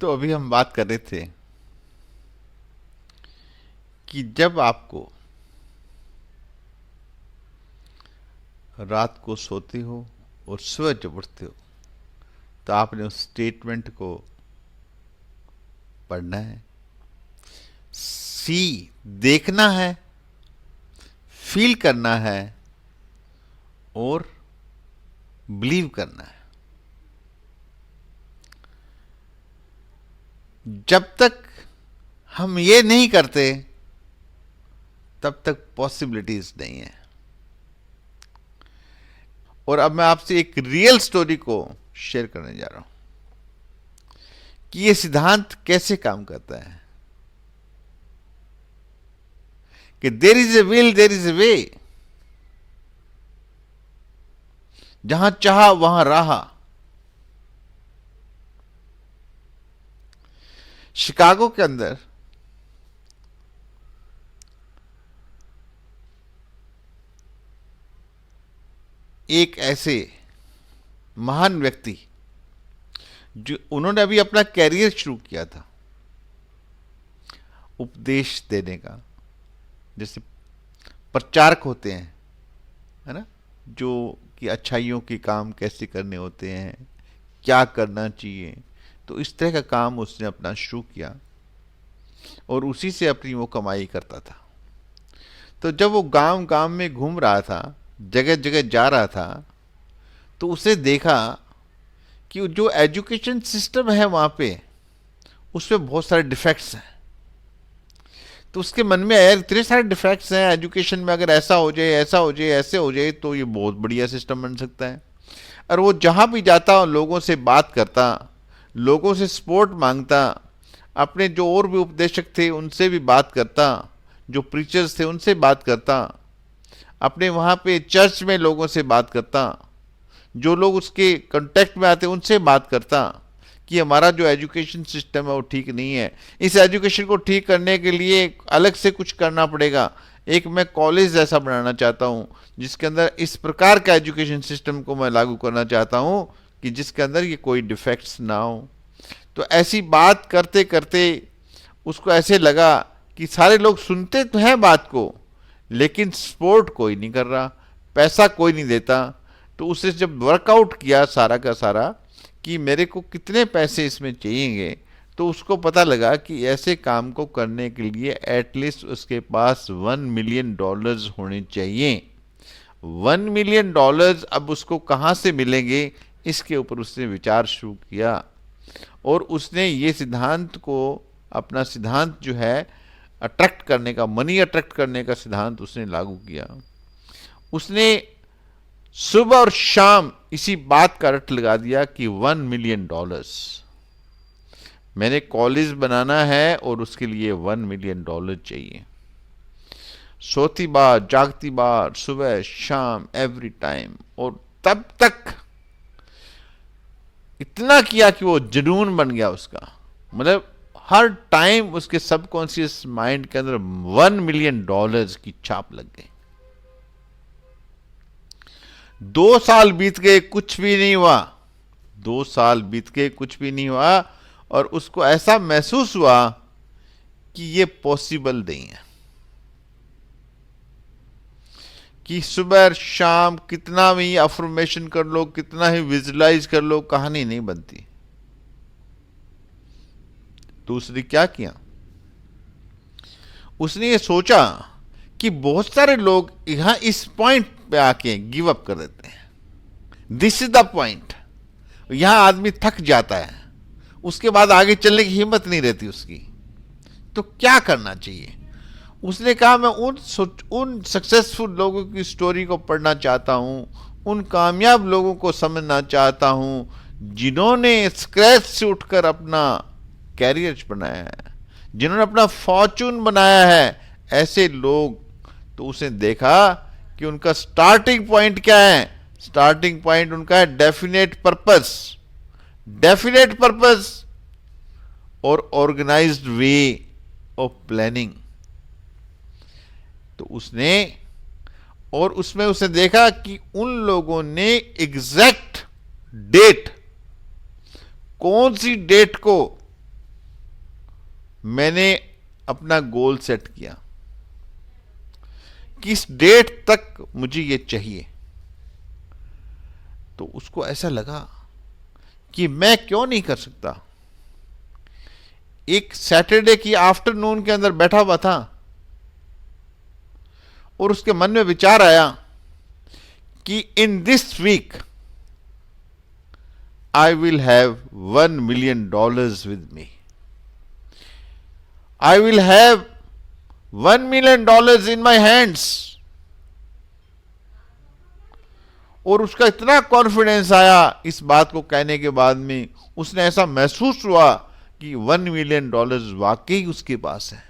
तो अभी हम बात कर रहे थे कि जब आपको रात को सोते हो और सुबह जब उठते हो तो आपने उस स्टेटमेंट को पढ़ना है, सी देखना है, फील करना है और बिलीव करना है। जब तक हम ये नहीं करते तब तक पॉसिबिलिटीज नहीं है। और अब मैं आपसे एक रियल स्टोरी को शेयर करने जा रहा हूं कि ये सिद्धांत कैसे काम करता है कि there is a will there is a way. जहां चाहा वहां राह। शिकागो के अंदर एक ऐसे महान व्यक्ति जो उन्होंने अभी अपना कैरियर शुरू किया था उपदेश देने का, जैसे प्रचारक होते हैं, है ना, जो कि अच्छाइयों के काम कैसे करने होते हैं, क्या करना चाहिए। तो इस तरह का काम उसने अपना शुरू किया और उसी से अपनी वो कमाई करता था। तो जब वो गांव गांव में घूम रहा था, जगह जगह जा रहा था, तो उसे देखा कि जो एजुकेशन सिस्टम है वहां पे उसमें बहुत सारे डिफेक्ट्स हैं। तो उसके मन में आया इतने सारे डिफेक्ट्स हैं एजुकेशन में, अगर ऐसा हो जाए, ऐसा हो जाए, ऐसे हो जाए तो ये बहुत बढ़िया सिस्टम बन सकता है। और वो जहां भी जाता लोगों से बात करता, लोगों से सपोर्ट मांगता, अपने जो और भी उपदेशक थे उनसे भी बात करता, जो प्रीचर्स थे उनसे बात करता, अपने वहां पे चर्च में लोगों से बात करता, जो लोग उसके कांटेक्ट में आते उनसे बात करता कि हमारा जो एजुकेशन सिस्टम है वो ठीक नहीं है, इस एजुकेशन को ठीक करने के लिए अलग से कुछ करना पड़ेगा। एक मैं कॉलेज जैसा बनाना चाहता हूँ जिसके अंदर इस प्रकार का एजुकेशन सिस्टम को मैं लागू करना चाहता हूँ कि जिसके अंदर ये कोई डिफेक्ट्स ना हो। तो ऐसी बात करते करते उसको ऐसे लगा कि सारे लोग सुनते तो हैं बात को, लेकिन सपोर्ट कोई नहीं कर रहा, पैसा कोई नहीं देता। तो उसने जब वर्कआउट किया सारा का सारा कि मेरे को कितने पैसे इसमें चाहिएंगे, तो उसको पता लगा कि ऐसे काम को करने के लिए एटलीस्ट उसके पास $1 मिलियन होने चाहिए। $1 मिलियन अब उसको कहाँ से मिलेंगे, इसके ऊपर उसने विचार शुरू किया और उसने ये सिद्धांत को, अपना सिद्धांत जो है अट्रैक्ट करने का, मनी अट्रैक्ट करने का सिद्धांत उसने लागू किया। उसने सुबह और शाम इसी बात का रट लगा दिया कि $1 मिलियन मैंने कॉलेज बनाना है और उसके लिए $1 मिलियन चाहिए। सोती बार, जागती बार, सुबह शाम, एवरी टाइम। और तब तक इतना किया कि वो जुनून बन गया उसका, मतलब हर टाइम उसके सबकॉन्शियस माइंड के अंदर $1 मिलियन की छाप लग गई। 2 साल बीत गए, कुछ भी नहीं हुआ। 2 साल बीत गए, कुछ भी नहीं हुआ और उसको ऐसा महसूस हुआ कि ये पॉसिबल नहीं है, कि सुबह शाम कितना भी अफर्मेशन कर लो, कितना ही विजुलाइज कर लो, कहानी नहीं बनती। तो उसने क्या किया, उसने ये सोचा कि बहुत सारे लोग यहां इस पॉइंट पे आके गिव अप कर देते हैं। This is the point. यहां आदमी थक जाता है, उसके बाद आगे चलने की हिम्मत नहीं रहती उसकी। तो क्या करना चाहिए? उसने कहा मैं उन सक्सेसफुल लोगों की स्टोरी को पढ़ना चाहता हूं, उन कामयाब लोगों को समझना चाहता हूं जिन्होंने स्क्रैच से उठकर अपना कैरियर बनाया है, जिन्होंने अपना फॉर्चून बनाया है। ऐसे लोग, तो उसने देखा कि उनका स्टार्टिंग पॉइंट क्या है। स्टार्टिंग पॉइंट उनका है डेफिनेट पर्पस, डेफिनेट पर्पस और ऑर्गेनाइज्ड वे ऑफ प्लानिंग। तो उसने, और उसमें उसने देखा कि उन लोगों ने एग्जैक्ट डेट, कौन सी डेट को मैंने अपना गोल सेट किया कि इस डेट तक मुझे ये चाहिए, तो उसको ऐसा लगा कि मैं क्यों नहीं कर सकता। एक सैटरडे की आफ्टरनून के अंदर बैठा हुआ था और उसके मन में विचार आया कि in this week I will have $1 million with me. I will have $1 million in my hands. और उसका इतना कॉन्फिडेंस आया इस बात को कहने के बाद में, उसने ऐसा महसूस हुआ कि $1 million वाकई उसके पास है।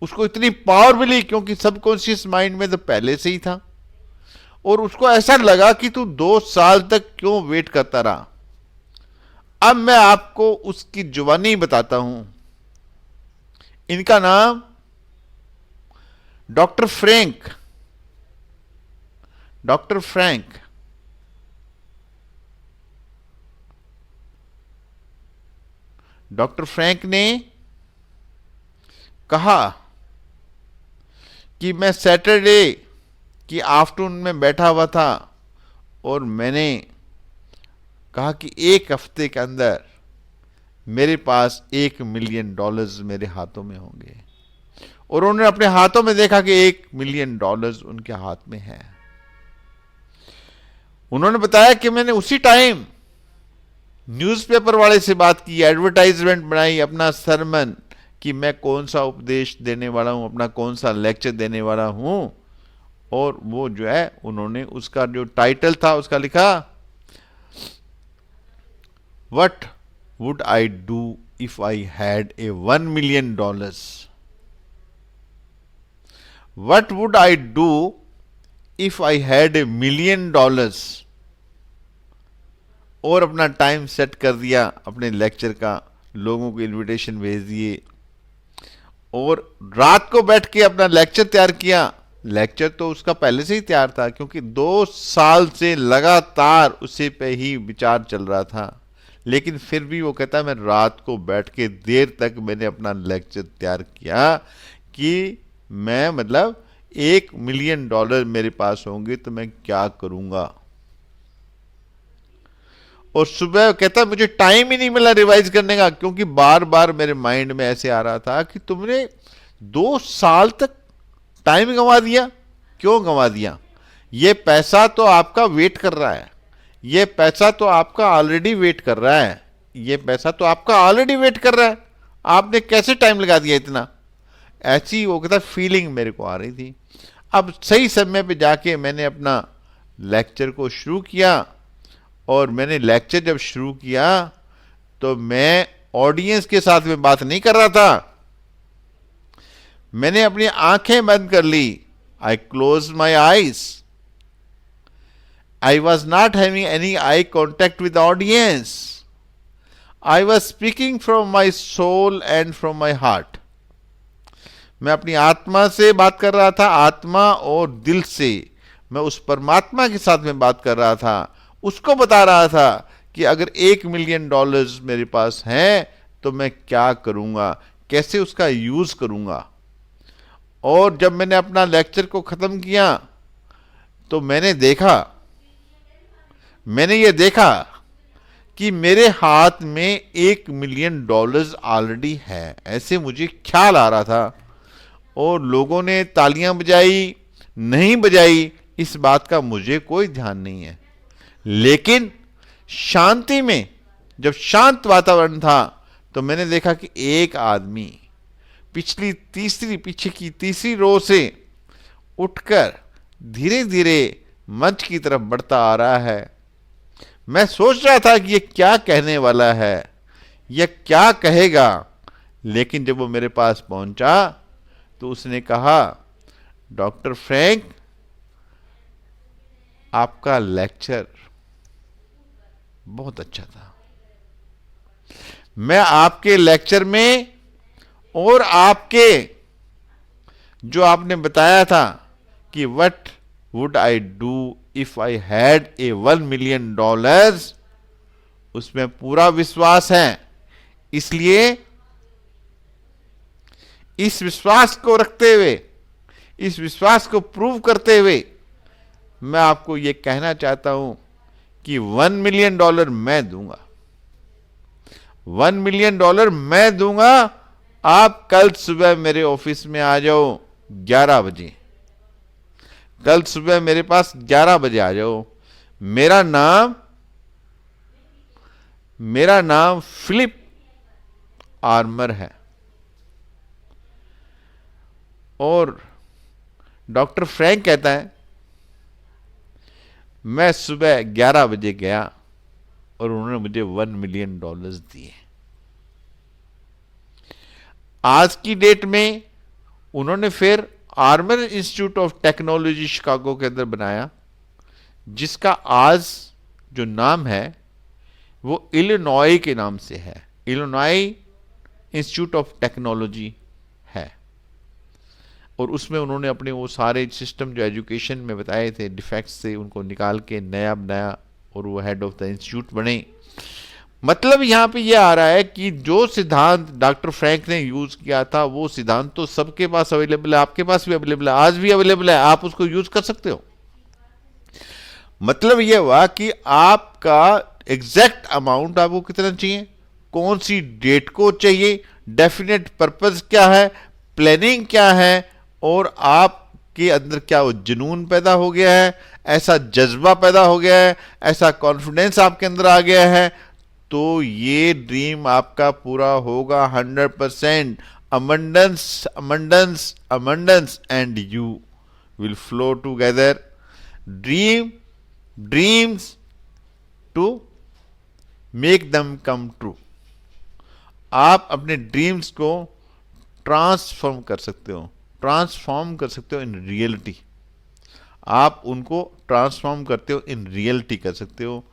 उसको इतनी पावर मिली क्योंकि सबकॉन्शियस माइंड में तो पहले से ही था, और उसको ऐसा लगा कि तू 2 साल तक क्यों वेट करता रहा। अब मैं आपको उसकी जुबानी बताता हूं। इनका नाम doctor Frank, doctor Frank. Doctor Frank ने कहा कि मैं सैटरडे की आफ्टरनून में बैठा हुआ था और मैंने कहा कि 1 हफ्ते के अंदर मेरे पास $1 million मेरे हाथों में होंगे। और उन्होंने अपने हाथों में देखा कि $1 million उनके हाथ में है। उन्होंने बताया कि मैंने उसी टाइम न्यूज़पेपर वाले से बात की, एडवर्टाइजमेंट बनाई अपना सरमन कि मैं कौन सा उपदेश देने वाला हूं, अपना कौन सा लेक्चर देने वाला हूं। और वो जो है उन्होंने उसका जो टाइटल था उसका लिखा, what would I do if I had a $1 million। What would I do if I had $1 million। और अपना टाइम सेट कर दिया अपने लेक्चर का, लोगों को इनविटेशन भेज दिए और रात को बैठ के अपना लेक्चर तैयार किया। लेक्चर तो उसका पहले से ही तैयार था क्योंकि 2 साल से लगातार उसी पे ही विचार चल रहा था, लेकिन फिर भी वो कहता है मैं रात को बैठ के देर तक मैंने अपना लेक्चर तैयार किया कि मैं मतलब $1 million मेरे पास होंगे तो मैं क्या करूंगा। और सुबह कहता है मुझे टाइम ही नहीं मिला रिवाइज करने का, क्योंकि बार बार मेरे माइंड में ऐसे आ रहा था कि तुमने 2 साल तक टाइम गंवा दिया। क्यों गंवा दिया? ये पैसा तो आपका वेट कर रहा है, ये पैसा तो आपका ऑलरेडी वेट कर रहा है, ये पैसा तो आपका ऑलरेडी वेट कर रहा है, आपने कैसे टाइम लगा दिया इतना। ऐसी वो कहता फीलिंग मेरे को आ रही थी। अब सही समय पे जाके मैंने अपना लेक्चर को शुरू किया, और मैंने लेक्चर जब शुरू किया तो मैं ऑडियंस के साथ में बात नहीं कर रहा था, मैंने अपनी आंखें बंद कर ली। I close my eyes, I was not having any eye contact with audience, I was speaking from my soul and from my heart. मैं अपनी आत्मा से बात कर रहा था, आत्मा और दिल से मैं उस परमात्मा के साथ में बात कर रहा था। उसको बता रहा था कि अगर $1 million मेरे पास हैं तो मैं क्या करूंगा, कैसे उसका यूज करूंगा। और जब मैंने अपना लेक्चर को खत्म किया तो मैंने ये देखा कि मेरे हाथ में $1 million ऑलरेडी है, ऐसे मुझे ख्याल आ रहा था। और लोगों ने तालियां बजाई नहीं बजाई इस बात का मुझे कोई ध्यान नहीं है, लेकिन शांति में जब शांत वातावरण था तो मैंने देखा कि एक आदमी पीछे की तीसरी रो से उठकर धीरे धीरे मंच की तरफ बढ़ता आ रहा है। मैं सोच रहा था कि ये क्या कहने वाला है, यह क्या कहेगा, लेकिन जब वो मेरे पास पहुंचा तो उसने कहा, डॉक्टर फ्रैंक आपका लेक्चर बहुत अच्छा था। मैं आपके लेक्चर में और आपके जो आपने बताया था कि what would I do if I had a $1 million, उसमें पूरा विश्वास है। इसलिए इस विश्वास को रखते हुए, इस विश्वास को प्रूव करते हुए मैं आपको यह कहना चाहता हूं कि $1 मिलियन मैं दूंगा, $1 मिलियन मैं दूंगा। आप कल सुबह मेरे ऑफिस में आ जाओ 11 बजे, कल सुबह मेरे पास 11 बजे आ जाओ। मेरा नाम फिलिप आर्मर है। और डॉक्टर फ्रैंक कहता है, मैं सुबह 11 बजे गया और उन्होंने मुझे $1 मिलियन दिए। आज की डेट में उन्होंने फिर armour institute of technology Chicago के अंदर बनाया, जिसका आज जो नाम है वो इलिनॉय के नाम से है, इलिनॉय इंस्टीट्यूट ऑफ टेक्नोलॉजी है। और उसमें उन्होंने अपने वो सारे सिस्टम जो एजुकेशन में बताए थे डिफेक्ट्स से, उनको निकाल के नया बनाया और वो हेड ऑफ द इंस्टीट्यूट बने। मतलब यहां पे ये आ रहा है कि जो सिद्धांत डॉक्टर फ्रैंक ने यूज किया था वो सिद्धांत तो सबके पास अवेलेबल है, आपके पास भी अवेलेबल है, आज भी अवेलेबल है, आप उसको यूज कर सकते हो। मतलब यह हुआ कि आपका एग्जैक्ट अमाउंट आपको कितना चाहिए, कौन सी डेट को चाहिए, डेफिनेट पर्पस क्या है, प्लानिंग क्या है, और आपके अंदर क्या वो जुनून पैदा हो गया है, ऐसा जज्बा पैदा हो गया है, ऐसा कॉन्फिडेंस आपके अंदर आ गया है, तो ये ड्रीम आपका पूरा होगा 100%। Abundance abundance abundance and you will flow together. Dreams to make them come true. आप अपने ड्रीम्स को ट्रांसफॉर्म कर सकते हो, ट्रांसफॉर्म कर सकते हो इन रियलिटी। आप उनको ट्रांसफॉर्म करते हो इन रियलिटी कर सकते हो,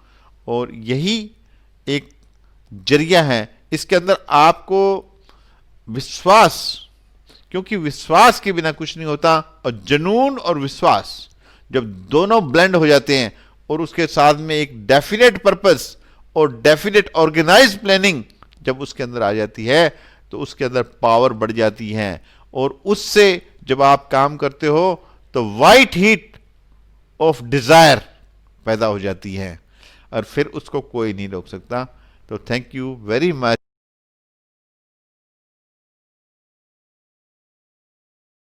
और यही एक जरिया है। इसके अंदर आपको विश्वास, क्योंकि विश्वास के बिना कुछ नहीं होता, और जुनून और विश्वास जब दोनों ब्लेंड हो जाते हैं और उसके साथ में एक डेफिनेट पर्पस और डेफिनेट ऑर्गेनाइज प्लानिंग जब उसके अंदर आ जाती है, तो उसके अंदर पावर बढ़ जाती है। और उससे जब आप काम करते हो तो वाइट हीट ऑफ डिजायर पैदा हो जाती है, और फिर उसको कोई नहीं रोक सकता। तो थैंक यू वेरी मच।